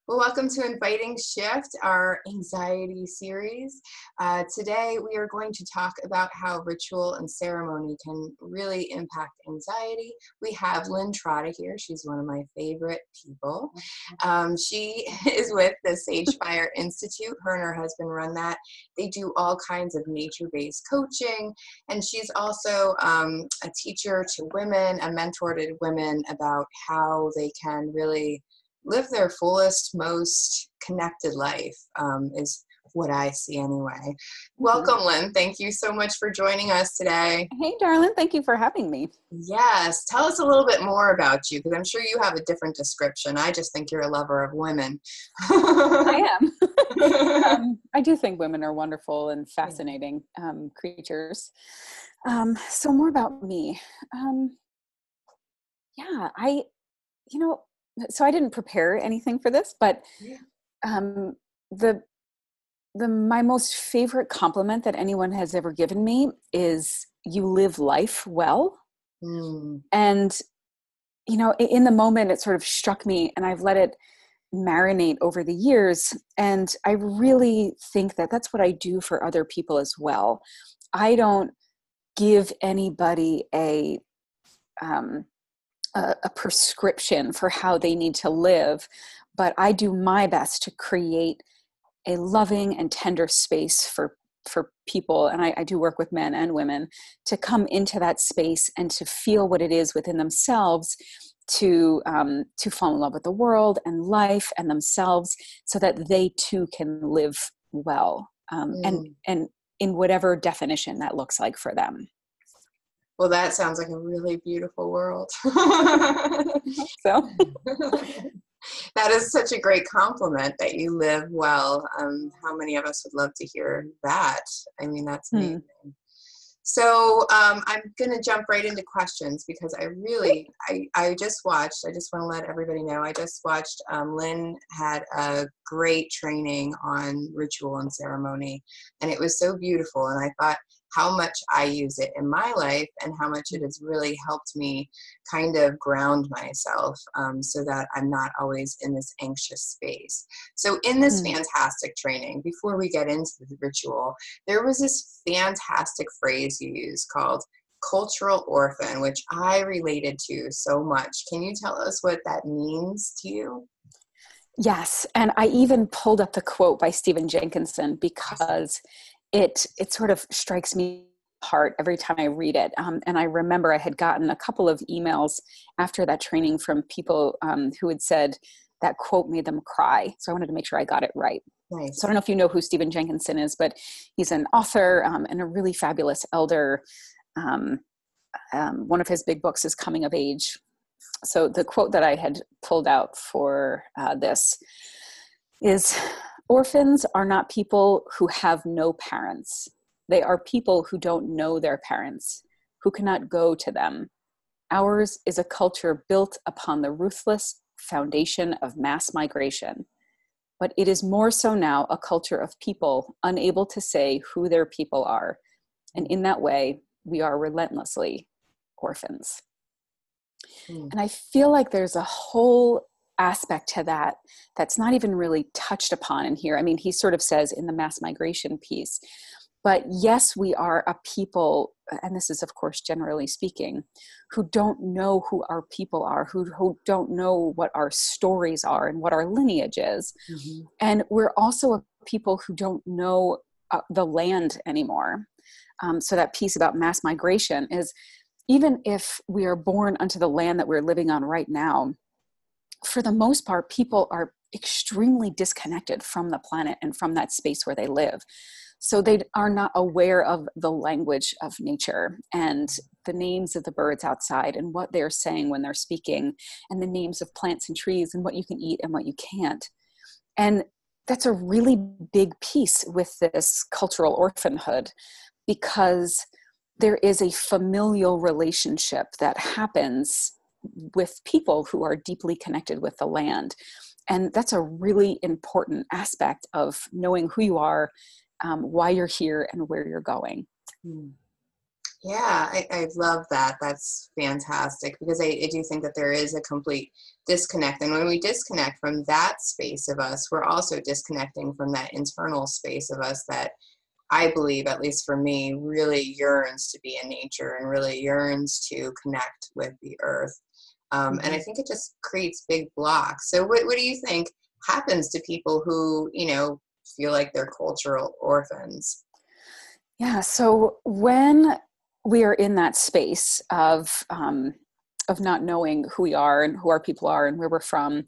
Well, welcome to Inviting Shift, our anxiety series. Today, we are going to talk about how ritual and ceremony can really impact anxiety. We have Lynn Trotta here. She's one of my favorite people. She is with the Sage Fire Institute. Her and her husband run that. They do all kinds of nature-based coaching, and she's also a teacher to women, a mentor to women about how they can really live their fullest, most connected life, is what I see anyway. Welcome, Lynn. Thank you so much for joining us today. Hey, darling. Thank you for having me. Yes. Tell us a little bit more about you, because I'm sure you have a different description. I just think you're a lover of women. I am. I do think women are wonderful and fascinating creatures. So more about me. So I didn't prepare anything for this, but my most favorite compliment that anyone has ever given me is you live life well. And, in the moment it sort of struck me, and I've let it marinate over the years. And I really think that that's what I do for other people as well. I don't give anybody a prescription for how they need to live, but I do my best to create a loving and tender space for people. And I do work with men and women to come into that space and to feel what it is within themselves to fall in love with the world and life and themselves, so that they too can live well, and in whatever definition that looks like for them. Well, that sounds like a really beautiful world. So that is such a great compliment, that you live well. How many of us would love to hear that? I mean, that's amazing. So I'm going to jump right into questions, because I just want to let everybody know, I just watched, Lynn had a great training on ritual and ceremony, and it was so beautiful. And I thought how much I use it in my life, and how much it has really helped me kind of ground myself, so that I'm not always in this anxious space. So in this fantastic training, before we get into the ritual, there was this fantastic phrase you used called cultural orphan, which I related to so much. Can you tell us what that means to you? Yes. And I even pulled up the quote by Stephen Jenkinson, because it sort of strikes me heart every time I read it. And I remember I had gotten a couple of emails after that training from people who had said that quote made them cry. So I wanted to make sure I got it right. Nice. So I don't know if you know who Stephen Jenkinson is, but he's an author and a really fabulous elder. One of his big books is Coming of Age. So the quote that I had pulled out for this is, orphans are not people who have no parents. They are people who don't know their parents, who cannot go to them. Ours is a culture built upon the ruthless foundation of mass migration. But it is more so now a culture of people unable to say who their people are. And in that way, we are relentlessly orphans. And I feel like there's a whole aspect to that that's not even really touched upon in here. I mean, he sort of says in the mass migration piece, but yes, we are a people, and this is of course generally speaking, who don't know who our people are, who don't know what our stories are and what our lineage is. And we're also a people who don't know the land anymore. So that piece about mass migration is, even if we are born unto the land that we're living on right now, for the most part, people are extremely disconnected from the planet and from that space where they live. So they are not aware of the language of nature and the names of the birds outside and what they're saying when they're speaking, and the names of plants and trees and what you can eat and what you can't. And that's a really big piece with this cultural orphanhood, because there is a familial relationship that happens with people who are deeply connected with the land. And that's a really important aspect of knowing who you are, why you're here, and where you're going. Yeah, I love that. That's fantastic because I do think that there is a complete disconnect. And when we disconnect from that space of us, we're also disconnecting from that internal space of us that I believe, at least for me, really yearns to be in nature and really yearns to connect with the earth. And I think it just creates big blocks. So what do you think happens to people who, feel like they're cultural orphans? Yeah. So when we are in that space of not knowing who we are and who our people are and where we're from,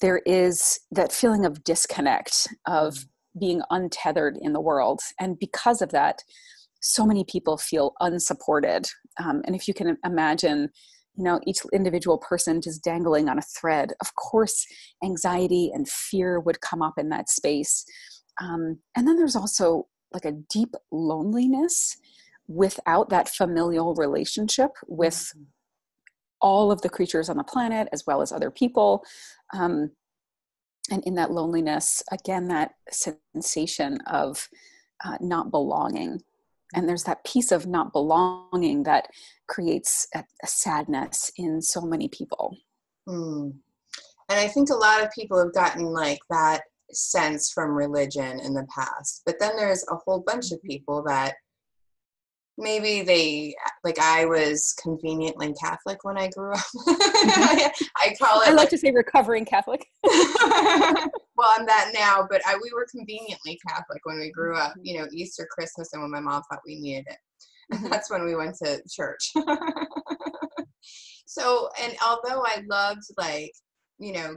there is that feeling of disconnect, of being untethered in the world. And because of that, so many people feel unsupported. And if you can imagine, each individual person just dangling on a thread, of course, anxiety and fear would come up in that space. And then there's also like a deep loneliness without that familial relationship with all of the creatures on the planet, as well as other people. And in that loneliness, again, that sensation of not belonging. And there's that piece of not belonging that creates a sadness in so many people. And I think a lot of people have gotten like that sense from religion in the past. But then there's a whole bunch of people that maybe I was conveniently Catholic when I grew up. I call it. I like to say recovering Catholic. Well, I'm that now, but we were conveniently Catholic when we grew up. Easter, Christmas, and when my mom thought we needed it. That's when we went to church. So, and although I loved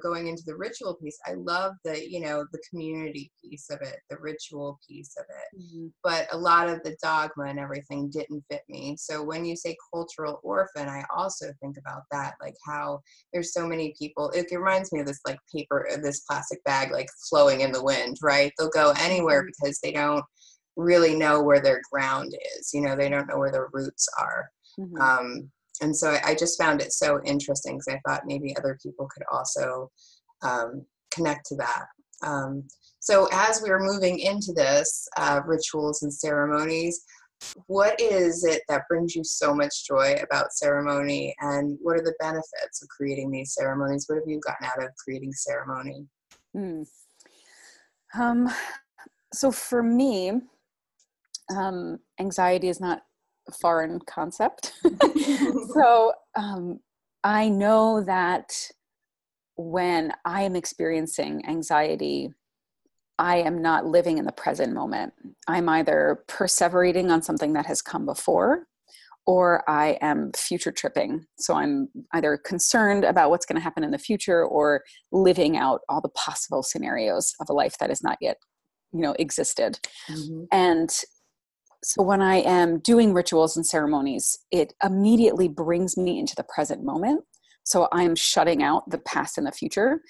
going into the ritual piece, I love the community piece of it, the ritual piece of it. But a lot of the dogma and everything didn't fit me. So when you say cultural orphan, I also think about that, like how there's so many people. It reminds me of this this plastic bag, like flowing in the wind, right? They'll go anywhere because they don't really know where their ground is. They don't know where their roots are. And so I just found it so interesting because I thought maybe other people could also connect to that. So as we were moving into this, rituals and ceremonies, what is it that brings you so much joy about ceremony, and what are the benefits of creating these ceremonies? What have you gotten out of creating ceremony? So for me, anxiety is not a foreign concept. So I know that when I am experiencing anxiety, I am not living in the present moment. I'm either perseverating on something that has come before, or I am future tripping. So I'm either concerned about what's going to happen in the future, or living out all the possible scenarios of a life that has not yet, existed. And so when I am doing rituals and ceremonies, it immediately brings me into the present moment. So I'm shutting out the past and the future,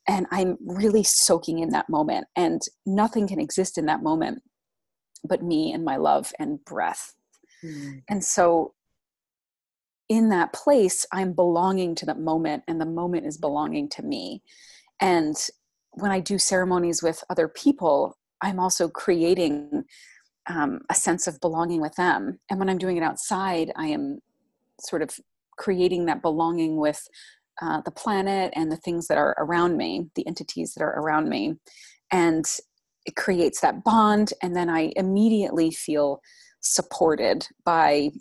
and I'm really soaking in that moment. And nothing can exist in that moment but me and my love and breath. And so in that place, I'm belonging to that moment, and the moment is belonging to me. And when I do ceremonies with other people, I'm also creating a sense of belonging with them. And when I'm doing it outside, I am sort of creating that belonging with the planet and the things that are around me, the entities that are around me. And it creates that bond. And then I immediately feel supported by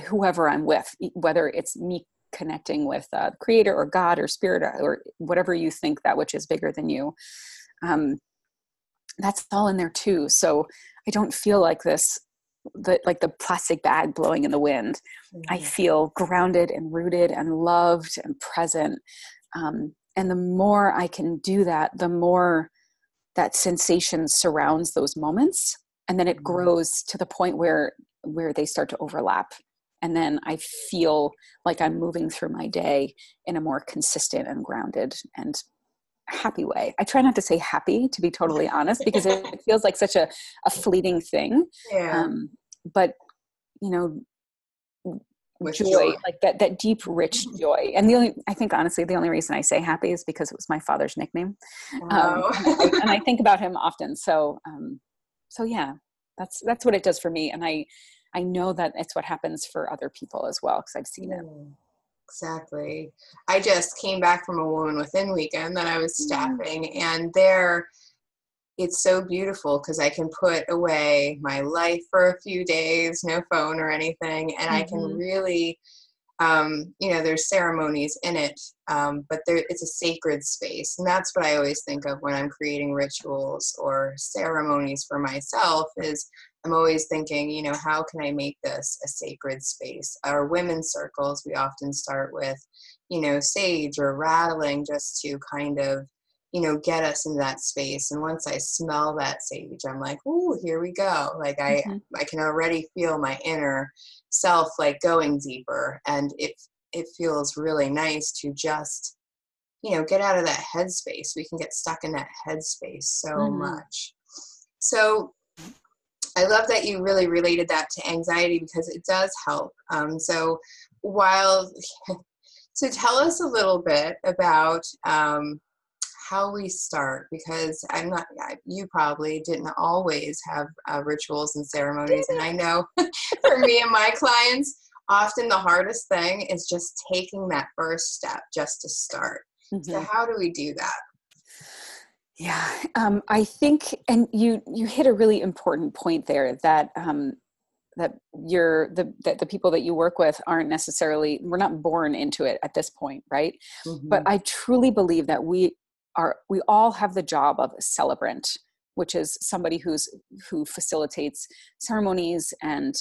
whoever I'm with, whether it's me connecting with the creator or God or spirit or whatever you think, that which is bigger than you. That's all in there too. So I don't feel like like the plastic bag blowing in the wind. I feel grounded and rooted and loved and present. And the more I can do that, the more that sensation surrounds those moments. And then it grows to the point where they start to overlap. And then I feel like I'm moving through my day in a more consistent and grounded and happy way. I try not to say happy, to be totally honest, because it feels like such a fleeting thing. Yeah. But joy, like that deep, rich joy. And I think honestly, the only reason I say happy is because it was my father's nickname. And I think about him often. So yeah, that's what it does for me. And I I know that it's what happens for other people as well, because I've seen it. Exactly. I just came back from a Woman Within weekend that I was staffing, and there it's so beautiful because I can put away my life for a few days, no phone or anything, and I can really, there's ceremonies in it, but it's a sacred space. And that's what I always think of when I'm creating rituals or ceremonies for myself is I'm always thinking, how can I make this a sacred space? Our women's circles, we often start with, sage or rattling just to kind of, get us into that space. And once I smell that sage, I'm like, ooh, here we go. Like I can already feel my inner self like going deeper, and it feels really nice to just get out of that headspace. We can get stuck in that headspace so much. So I love that you really related that to anxiety because it does help. So tell us a little bit about how we start, because you probably didn't always have rituals and ceremonies. And I know for me and my clients, often the hardest thing is just taking that first step just to start. So how do we do that? Yeah, I think, and you hit a really important point there that that the people that you work with aren't necessarily, we're not born into it at this point, right? But I truly believe that we all have the job of a celebrant, which is somebody who facilitates ceremonies and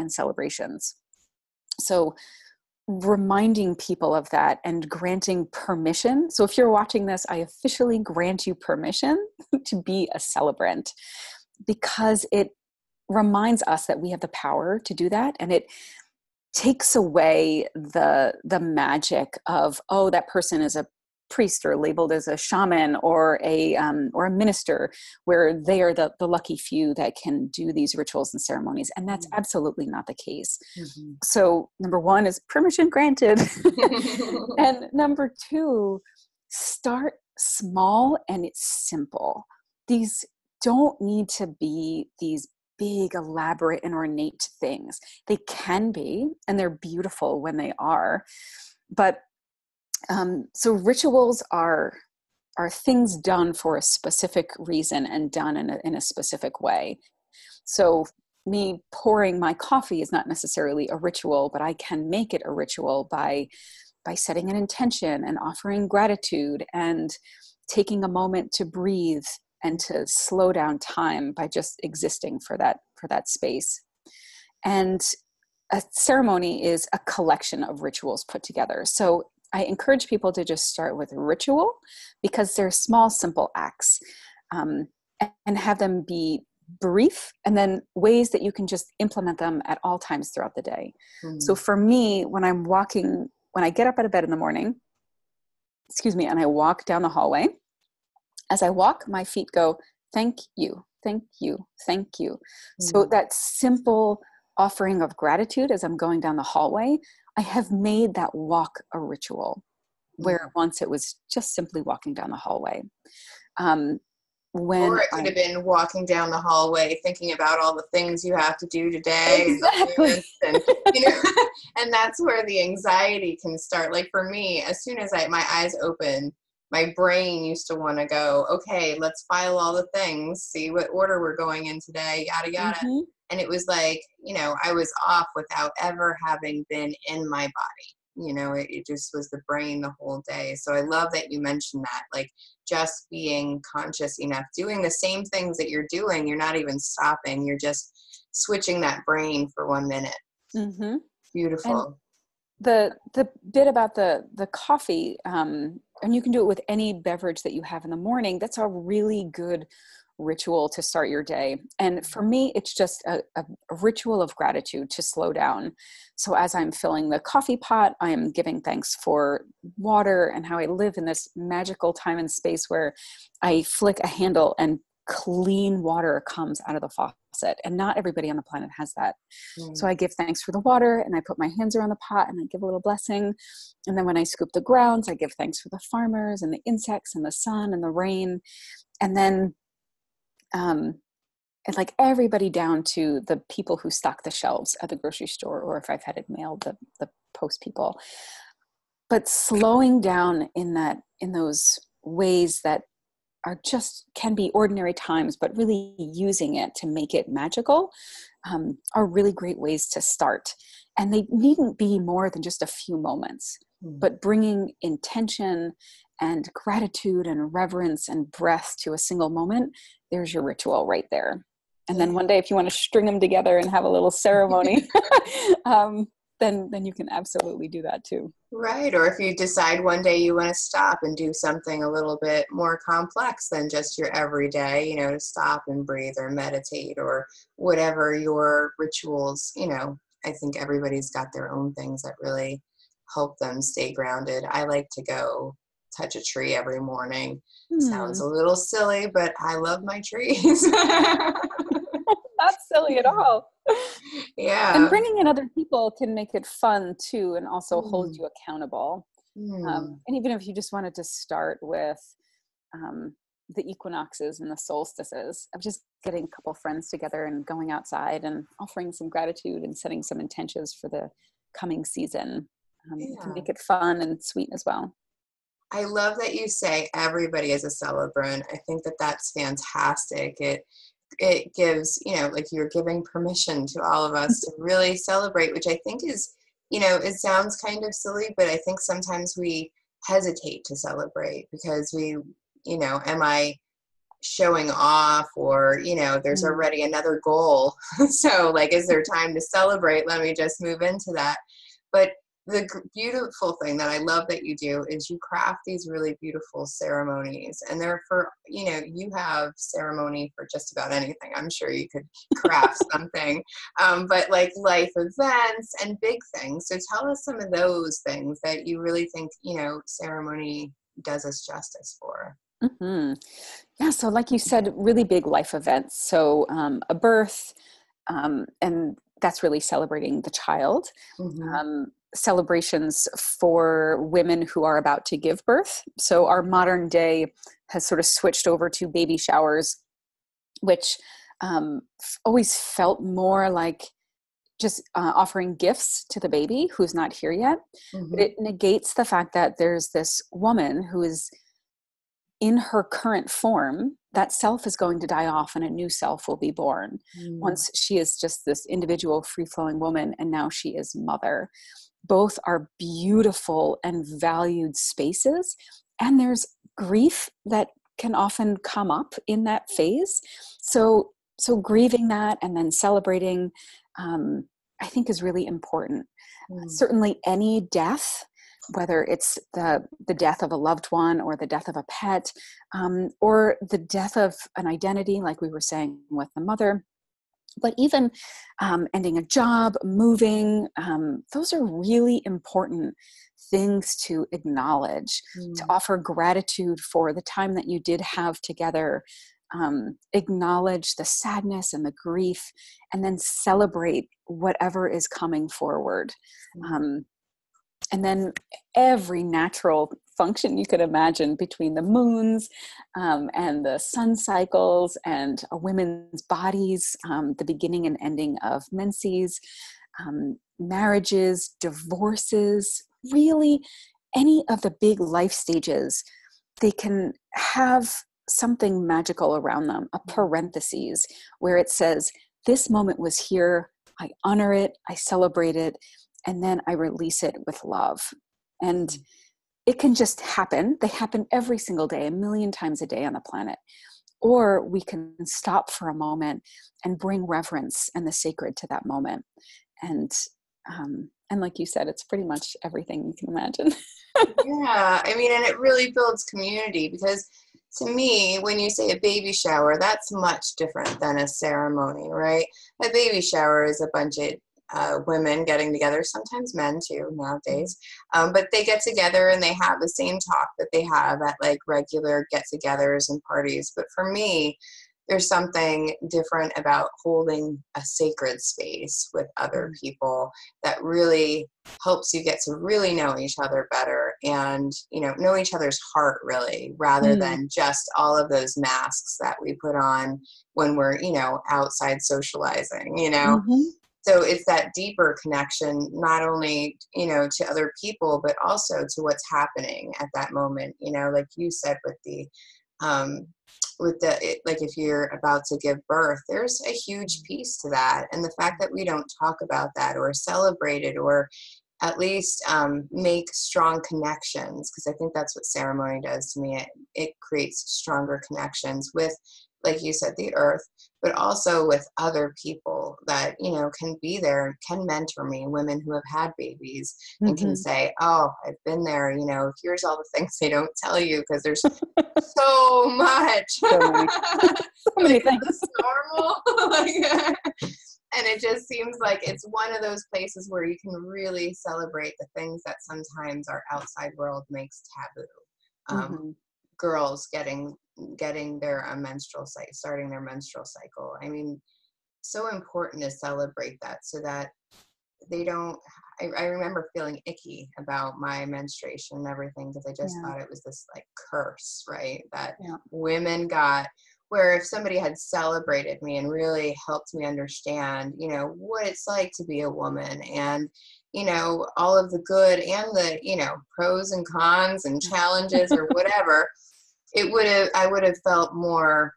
celebrations. So reminding people of that and granting permission. So if you're watching this, I officially grant you permission to be a celebrant, because it reminds us that we have the power to do that. And it takes away the magic of, oh, that person is a priest or labeled as a shaman or a minister, where they are the lucky few that can do these rituals and ceremonies. And that's absolutely not the case. So number one is permission granted. And number two, start small and it's simple. These don't need to be these big, elaborate, and ornate things. They can be, and they're beautiful when they are. But so rituals are things done for a specific reason and done in a specific way. So me pouring my coffee is not necessarily a ritual, but I can make it a ritual by setting an intention and offering gratitude and taking a moment to breathe and to slow down time by just existing for that space. And a ceremony is a collection of rituals put together. So I encourage people to just start with ritual, because they're small, simple acts, and have them be brief, and then ways that you can just implement them at all times throughout the day. So for me, when I get up out of bed in the morning, and I walk down the hallway, as I walk, my feet go, thank you, thank you, thank you. So that simple offering of gratitude as I'm going down the hallway, I have made that walk a ritual, where once it was just simply walking down the hallway. Or it could have been walking down the hallway thinking about all the things you have to do today. Exactly. And and that's where the anxiety can start. Like for me, as soon as my eyes open, my brain used to want to go, okay, let's file all the things, see what order we're going in today, yada, yada. And it was like, I was off without ever having been in my body. It just was the brain the whole day. So I love that you mentioned that, like just being conscious enough, doing the same things that you're doing. You're not even stopping. You're just switching that brain for 1 minute. Beautiful. And the bit about the coffee, and you can do it with any beverage that you have in the morning. That's a really good ritual to start your day. And for me, it's just a ritual of gratitude to slow down. So as I'm filling the coffee pot, I am giving thanks for water and how I live in this magical time and space where I flick a handle and clean water comes out of the faucet. And not everybody on the planet has that. So I give thanks for the water, and I put my hands around the pot and I give a little blessing. And then when I scoop the grounds, I give thanks for the farmers and the insects and the sun and the rain. And then like everybody down to the people who stock the shelves at the grocery store, or if I've had it mailed, the post people. But slowing down in those ways that are just can be ordinary times, but really using it to make it magical, are really great ways to start. And they needn't be more than just a few moments, but bringing intention and gratitude and reverence and breath to a single moment, there's your ritual right there. And then one day, if you want to string them together and have a little ceremony, then you can absolutely do that too. Right. Or if you decide one day you want to stop and do something a little bit more complex than just your everyday, to stop and breathe or meditate or whatever your rituals, I think everybody's got their own things that really help them stay grounded. I like to go touch a tree every morning. Sounds a little silly, but I love my trees. Not silly at all. Yeah. And bringing in other people can make it fun too, and also hold you accountable. And even if you just wanted to start with the equinoxes and the solstices, of just getting a couple friends together and going outside and offering some gratitude and setting some intentions for the coming season, it can make it fun and sweet as well. I love that you say everybody is a celebrant. I think that that's fantastic. It gives, like you're giving permission to all of us to really celebrate, which I think is, it sounds kind of silly, but I think sometimes we hesitate to celebrate because we, am I showing off, or, there's already another goal. So like, is there time to celebrate? Let me just move into that. But the beautiful thing that I love that you do is you craft these really beautiful ceremonies, and they're for, you have ceremony for just about anything. I'm sure you could craft something, but like life events and big things. So tell us some of those things that you really think, ceremony does us justice for. Mm-hmm. Yeah. So like you said, really big life events. So a birth, and that's really celebrating the child. Celebrations for women who are about to give birth. So our modern day has sort of switched over to baby showers, which always felt more like just offering gifts to the baby who's not here yet. But it negates the fact that there's this woman who is in her current form. That self is going to die off and a new self will be born once she is just this individual free-flowing woman, and now she is mother. Both are beautiful and valued spaces, and there's grief that can often come up in that phase. So grieving that and then celebrating, I think, is really important. Certainly any death, whether it's the death of a loved one or the death of a pet, or the death of an identity, like we were saying with the mother, but even ending a job, moving, those are really important things to acknowledge, to offer gratitude for the time that you did have together, acknowledge the sadness and the grief, and then celebrate whatever is coming forward. And then every natural function you could imagine between the moons and the sun cycles and women's bodies, the beginning and ending of menses, marriages, divorces, really any of the big life stages, they can have something magical around them, a parentheses where it says, this moment was here, I honor it, I celebrate it, and then I release it with love. And it can just happen. They happen every single day, a million times a day on the planet. Or we can stop for a moment and bring reverence and the sacred to that moment. And like you said, it's pretty much everything you can imagine. Yeah, I mean, and it really builds community, because to me, when you say a baby shower, that's much different than a ceremony, right? A baby shower is a bunch of women getting together, sometimes men too nowadays, but they get together and they have the same talk that they have at like regular get-togethers and parties. But for me, there's something different about holding a sacred space with other people that really helps you get to really know each other better. and, you know, know each other's heart really, rather than just all of those masks that we put on when we're, you know, outside socializing, you know. So it's that deeper connection, not only, you know, to other people, but also to what's happening at that moment, you know, like you said, um, like if you're about to give birth, there's a huge piece to that. And the fact that we don't talk about that or celebrate it, or at least make strong connections, because I think that's what ceremony does to me. It creates stronger connections with, like you said, the earth, but also with other people that, you know, can be there and can mentor me, women who have had babies, and can say, oh, I've been there, you know, here's all the things they don't tell you, because there's so much. So many things. Is this normal? Like, and it just seems like it's one of those places where you can really celebrate the things that sometimes our outside world makes taboo. Girls getting their menstrual cycle, starting their menstrual cycle. I mean, so important to celebrate that, so that they don't. I remember feeling icky about my menstruation and everything, because I just thought it was this like curse, right? That women got. Where if somebody had celebrated me and really helped me understand, you know, what it's like to be a woman, and, you know, all of the good and the, you know, pros and cons and challenges or whatever, I would have felt more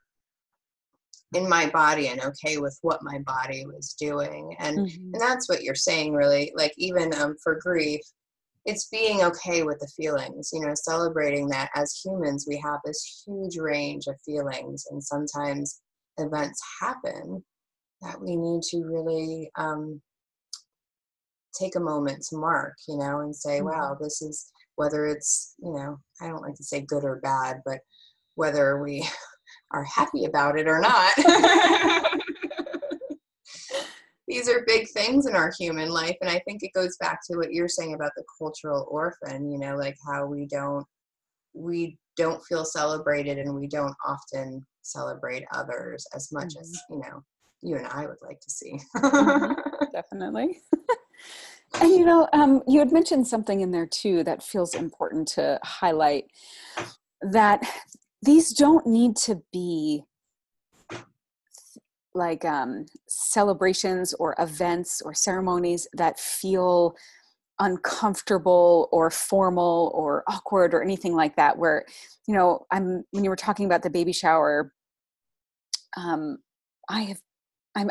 in my body and okay with what my body was doing. And that's what you're saying, really, like even for grief, it's being okay with the feelings, you know, celebrating that as humans, we have this huge range of feelings. And sometimes events happen that we need to really take a moment to mark, you know, and say, wow, this is, whether it's, you know, I don't like to say good or bad, but whether we are happy about it or not. These are big things in our human life. And I think it goes back to what you're saying about the cultural orphan, you know, like how we don't feel celebrated, and we don't often celebrate others as much as, you know, you and I would like to see. Definitely. And, you know, you had mentioned something in there too that feels important to highlight, that these don't need to be like celebrations or events or ceremonies that feel uncomfortable or formal or awkward or anything like that, where, you know, when you were talking about the baby shower, I'm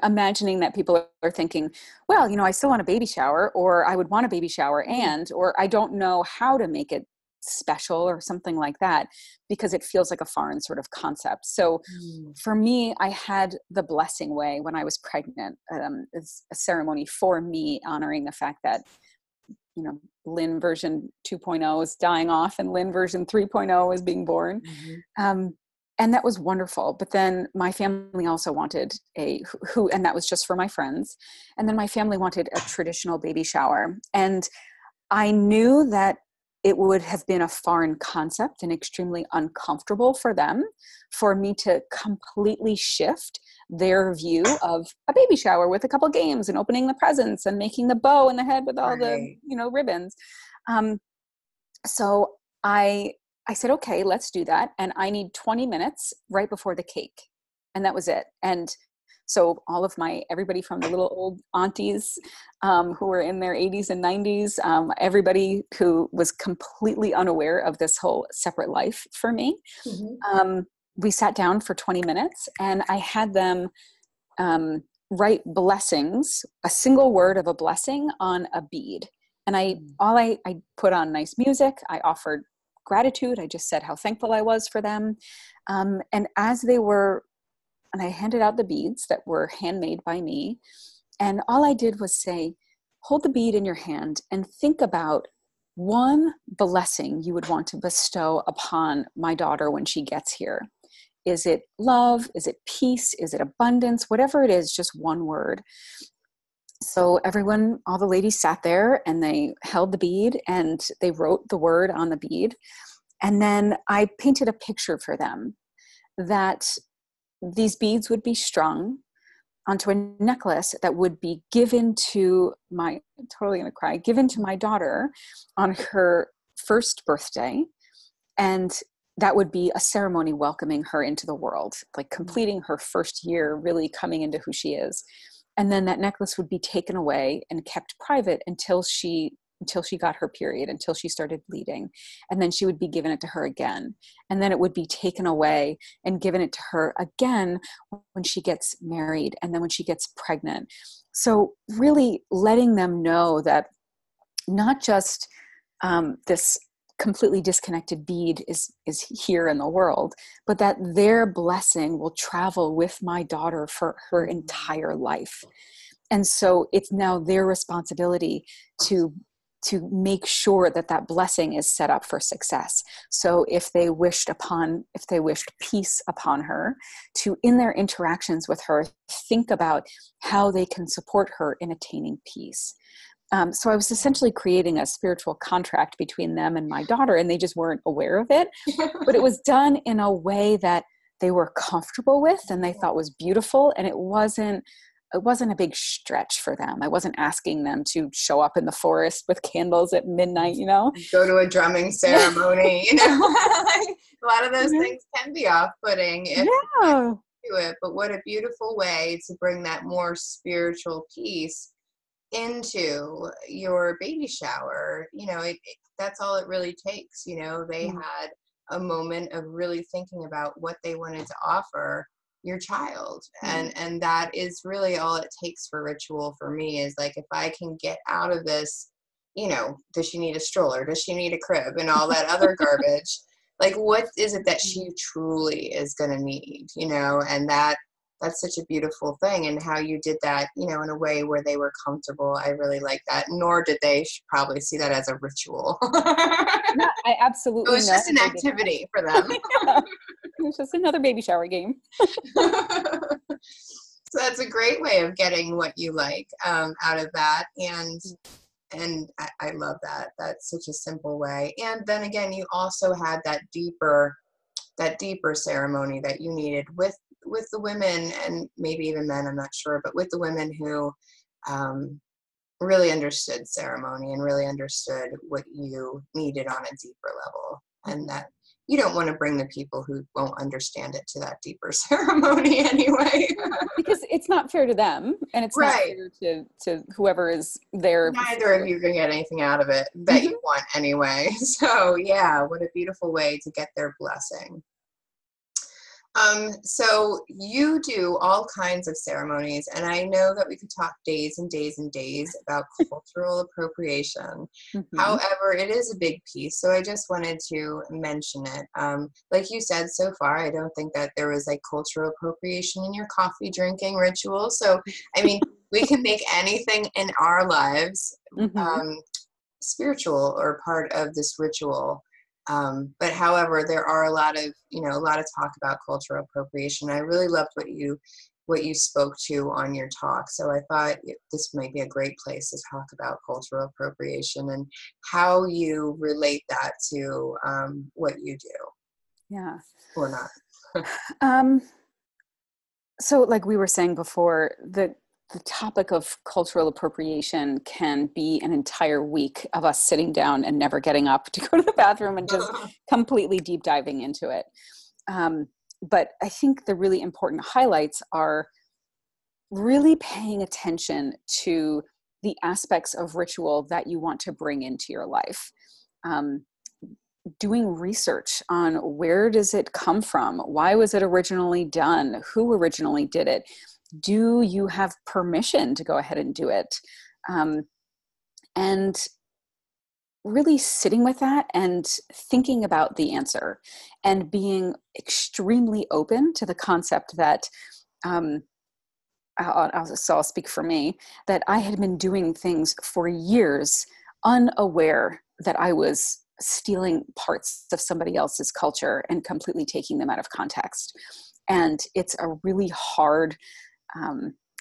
imagining that people are thinking, well, you know, I still want a baby shower, or I would want a baby shower, or I don't know how to make it special or something like that, because it feels like a foreign sort of concept. So for me, I had the blessing way when I was pregnant. It's a ceremony for me honoring the fact that, you know, Lynn version 2.0 is dying off and Lynn version 3.0 is being born. And that was wonderful. But then my family also wanted and that was just for my friends. And then my family wanted a traditional baby shower. And I knew that it would have been a foreign concept and extremely uncomfortable for them, for me to completely shift their view of a baby shower with a couple of games and opening the presents and making the bow in the head with all the, you know, ribbons. So I said, okay, let's do that. And I need 20 minutes right before the cake. And that was it. And so everybody from the little old aunties who were in their 80s and 90s, everybody who was completely unaware of this whole separate life for me, we sat down for 20 minutes and I had them write blessings, a single word of a blessing on a bead. And I put on nice music. I offered gratitude. I just said how thankful I was for them. And I handed out the beads that were handmade by me. And all I did was say, hold the bead in your hand and think about one blessing you would want to bestow upon my daughter when she gets here. Is it love? Is it peace? Is it abundance? Whatever it is, just one word. So all the ladies sat there and they held the bead and they wrote the word on the bead. And then I painted a picture for them that these beads would be strung onto a necklace that would be given to my daughter on her first birthday, and that would be a ceremony welcoming her into the world, like completing her first year, really coming into who she is. And then that necklace would be taken away and kept private until she got her period, until she started bleeding. And then she would be given it to her again. And then it would be taken away and given it to her again when she gets married, and then when she gets pregnant. So really letting them know that not just this completely disconnected bead is here in the world, but that their blessing will travel with my daughter for her entire life. And so it's now their responsibility to make sure that that blessing is set up for success. So if they wished peace upon her, to, in their interactions with her, think about how they can support her in attaining peace. So I was essentially creating a spiritual contract between them and my daughter, and they just weren't aware of it. But it was done in a way that they were comfortable with and they thought was beautiful. And it wasn't a big stretch for them. I wasn't asking them to show up in the forest with candles at midnight, Go to a drumming ceremony, a lot of those things can be off-putting if you do it. But what a beautiful way to bring that more spiritual piece into your baby shower. That's all it really takes. They had a moment of really thinking about what they wanted to offer your child, and that is really all it takes for ritual for me. Is like, if I can get out of this, does she need a stroller, does she need a crib, and all that other garbage, like, what is it that she truly is going to need, and that's such a beautiful thing. And how you did that, in a way where they were comfortable. I really like that. Nor did they probably see that as a ritual. No, I absolutely. It was just an activity for them. Yeah. It was just another baby shower game. So that's a great way of getting what you like out of that. And I love that. That's such a simple way. And then again, you also had that deeper ceremony that you needed with the women, and maybe even men, I'm not sure, but with the women who really understood ceremony and really understood what you needed on a deeper level. And that you don't want to bring the people who won't understand it to that deeper ceremony anyway. Because it's not fair to them, and it's not fair to whoever is there. Neither of you can get anything out of it that you want anyway. So yeah, what a beautiful way to get their blessing. So you do all kinds of ceremonies, and I know that we could talk days and days and days about cultural appropriation. However, it is a big piece, so I just wanted to mention it. Like you said, so far, I don't think that there was like cultural appropriation in your coffee drinking ritual. So, I mean, we can make anything in our lives spiritual or part of this ritual. But however, there are a lot of talk about cultural appropriation. I really loved what you spoke to on your talk. So I thought this might be a great place to talk about cultural appropriation and how you relate that to what you do. Yeah. Or not. So like we were saying before, the topic of cultural appropriation can be an entire week of us sitting down and never getting up to go to the bathroom and just completely deep diving into it. But I think the really important highlights are really paying attention to the aspects of ritual that you want to bring into your life. Doing research on where does it come from? Why was it originally done? Who originally did it? Do you have permission to go ahead and do it? And really sitting with that and thinking about the answer and being extremely open to the concept that, I'll speak for me, that I had been doing things for years unaware that I was stealing parts of somebody else's culture and completely taking them out of context. And it's a really hard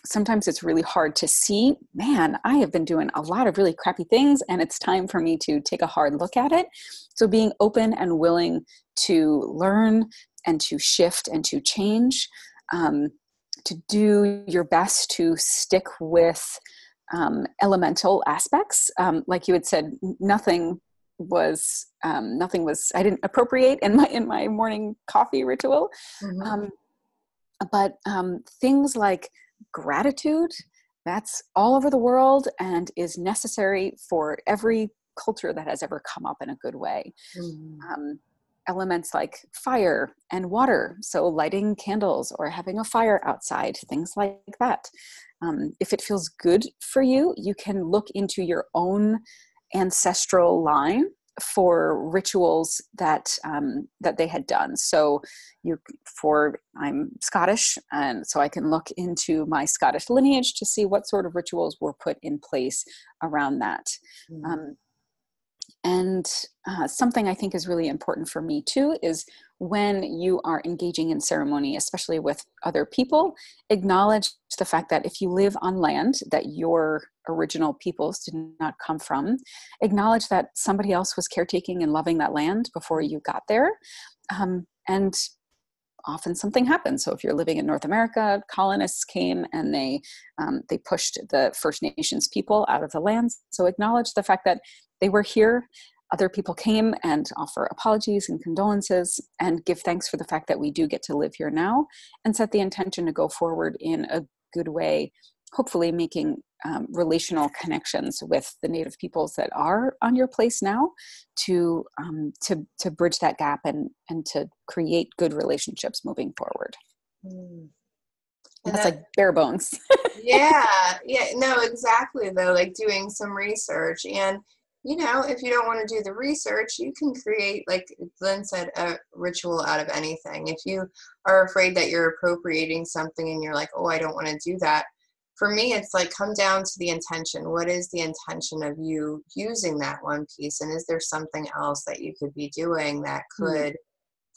sometimes it's really hard to see, man, I have been doing a lot of really crappy things and it's time for me to take a hard look at it. So being open and willing to learn and to shift and to change, to do your best to stick with elemental aspects. Like you had said, nothing I didn't appropriate in my morning coffee ritual. Mm-hmm. But things like gratitude, that's all over the world and is necessary for every culture that has ever come up in a good way. Mm-hmm. Elements like fire and water, so lighting candles or having a fire outside, things like that. If it feels good for you, you can look into your own ancestral line for rituals that that they had done. So I'm Scottish, and so I can look into my Scottish lineage to see what sort of rituals were put in place around that. Mm-hmm. And something I think is really important for me too is when you are engaging in ceremony, especially with other people, acknowledge the fact that if you live on land that your original peoples did not come from, acknowledge that somebody else was caretaking and loving that land before you got there. And often something happens. So if you're living in North America, colonists came and they pushed the First Nations people out of the land. So acknowledge the fact that they were here. Other people came and offer apologies and condolences and give thanks for the fact that we do get to live here now, and set the intention to go forward in a good way, hopefully making relational connections with the Native peoples that are on your place now to bridge that gap and to create good relationships moving forward. Mm. And that's like bare bones. Yeah, no, exactly though, like doing some research. And if you don't want to do the research, you can create, like Lynn said, a ritual out of anything. If you are afraid that you're appropriating something and you're like, oh, I don't want to do that. For me, it's like, come down to the intention. What is the intention of you using that one piece? And is there something else that you could be doing that could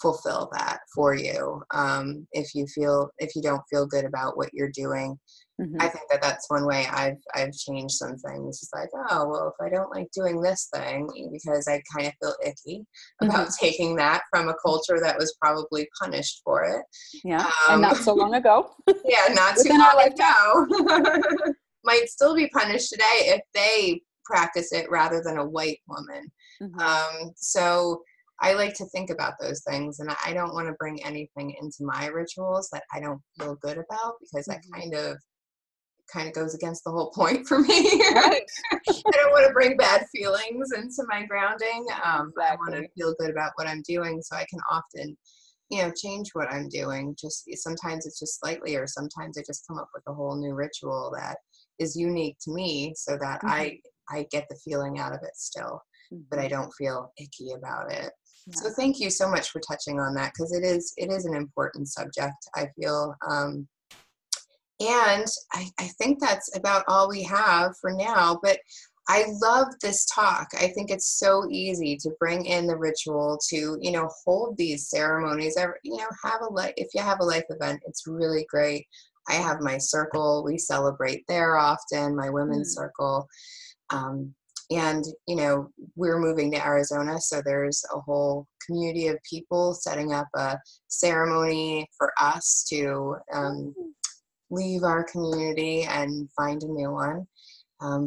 fulfill that for you? If you don't feel good about what you're doing. Mm-hmm. I think that that's one way I've changed some things. It's like, oh, well, if I don't like doing this thing because I kind of feel icky about taking that from a culture that was probably punished for it. Yeah, and not so long ago. Yeah, not too long ago. Might still be punished today if they practice it rather than a white woman. Mm-hmm. So I like to think about those things, and I don't want to bring anything into my rituals that I don't feel good about, because that kind of goes against the whole point for me. Right. I don't want to bring bad feelings into my grounding. Exactly. I want to feel good about what I'm doing, so I can often, change what I'm doing. Just sometimes it's just slightly, or sometimes I just come up with a whole new ritual that is unique to me, so that I get the feeling out of it still, but I don't feel icky about it. Yeah. So thank you so much for touching on that, because it is an important subject, I feel. And I think that's about all we have for now, but I love this talk. I think it's so easy to bring in the ritual to, hold these ceremonies, have if you have a life event, it's really great. I have my circle. We celebrate there often, my women's circle. And, we're moving to Arizona, so there's a whole community of people setting up a ceremony for us to leave our community and find a new one.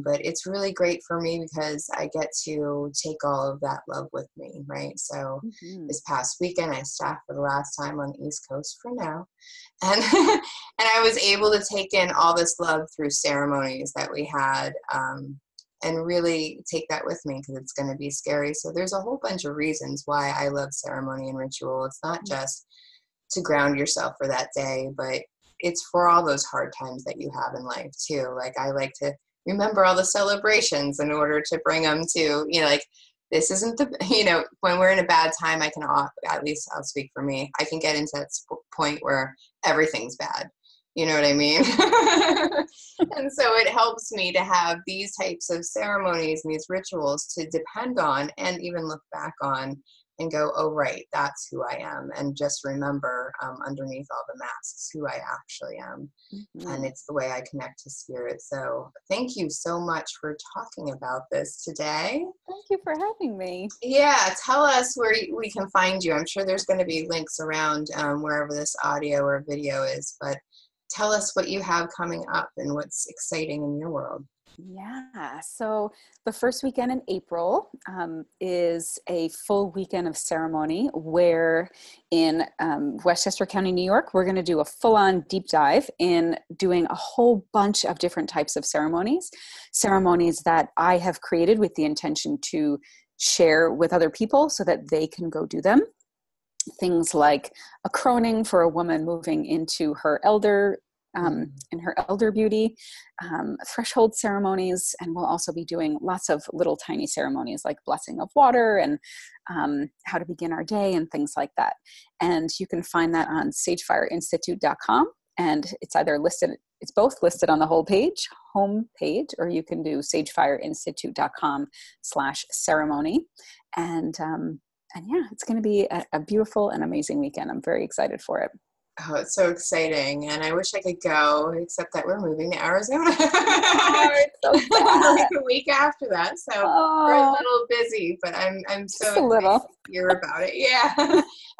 But it's really great for me because I get to take all of that love with me, right? So this past weekend, I staffed for the last time on the East Coast for now. And and I was able to take in all this love through ceremonies that we had, and really take that with me, because it's going to be scary. So there's a whole bunch of reasons why I love ceremony and ritual. It's not just to ground yourself for that day, but it's for all those hard times that you have in life too. Like, I like to remember all the celebrations in order to bring them to, this isn't the, when we're in a bad time, I can, at least I'll speak for me, I can get into that point where everything's bad. You know what I mean? And so it helps me to have these types of ceremonies and these rituals to depend on and even look back on and go, oh, right, that's who I am. And just remember underneath all the masks who I actually am. And it's the way I connect to spirit. So thank you so much for talking about this today. Thank you for having me. Yeah, tell us where we can find you. I'm sure there's going to be links around wherever this audio or video is, but tell us what you have coming up and what's exciting in your world. Yeah, so the first weekend in April is a full weekend of ceremony where in Westchester County, New York, we're going to do a full-on deep dive in doing a whole bunch of different types of ceremonies that I have created with the intention to share with other people so that they can go do them. Things like a croning for a woman moving into her in her elder beauty, threshold ceremonies, and we'll also be doing lots of little tiny ceremonies like blessing of water and how to begin our day and things like that. And you can find that on sagefireinstitute.com, and it's both listed on the home page, or you can do sagefireinstitute.com/ceremony. And yeah, it's going to be a beautiful and amazing weekend. I'm very excited for it. Oh, it's so exciting. And I wish I could go, except that we're moving to Arizona. Oh, it's so sad. Like a week after that. So we're a little busy, but I'm so excited to hear about it. Yeah.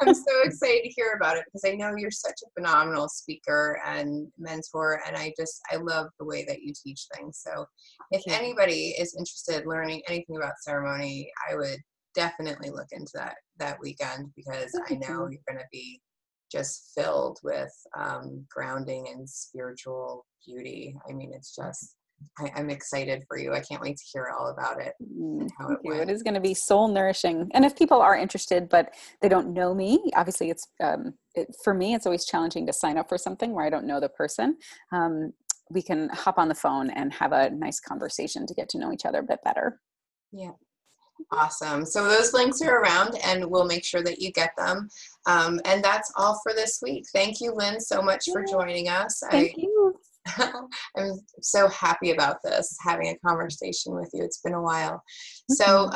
I'm so excited to hear about it because I know you're such a phenomenal speaker and mentor. And I love the way that you teach things. So if anybody is interested in learning anything about ceremony, I would definitely look into that weekend because I know you're going to be just filled with grounding and spiritual beauty. I mean, it's just, I'm excited for you. I can't wait to hear all about it and how it went. It is going to be soul nourishing. And if people are interested, but they don't know me, obviously for me, it's always challenging to sign up for something where I don't know the person. We can hop on the phone and have a nice conversation to get to know each other a bit better. Yeah. Awesome. So those links are around and we'll make sure that you get them. And that's all for this week. Thank you, Lynn, so much for joining us. Thank you. I'm so happy about this, having a conversation with you. It's been a while. So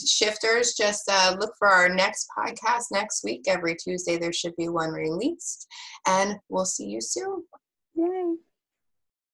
shifters, just look for our next podcast next week. Every Tuesday, there should be one released. And we'll see you soon. Yay.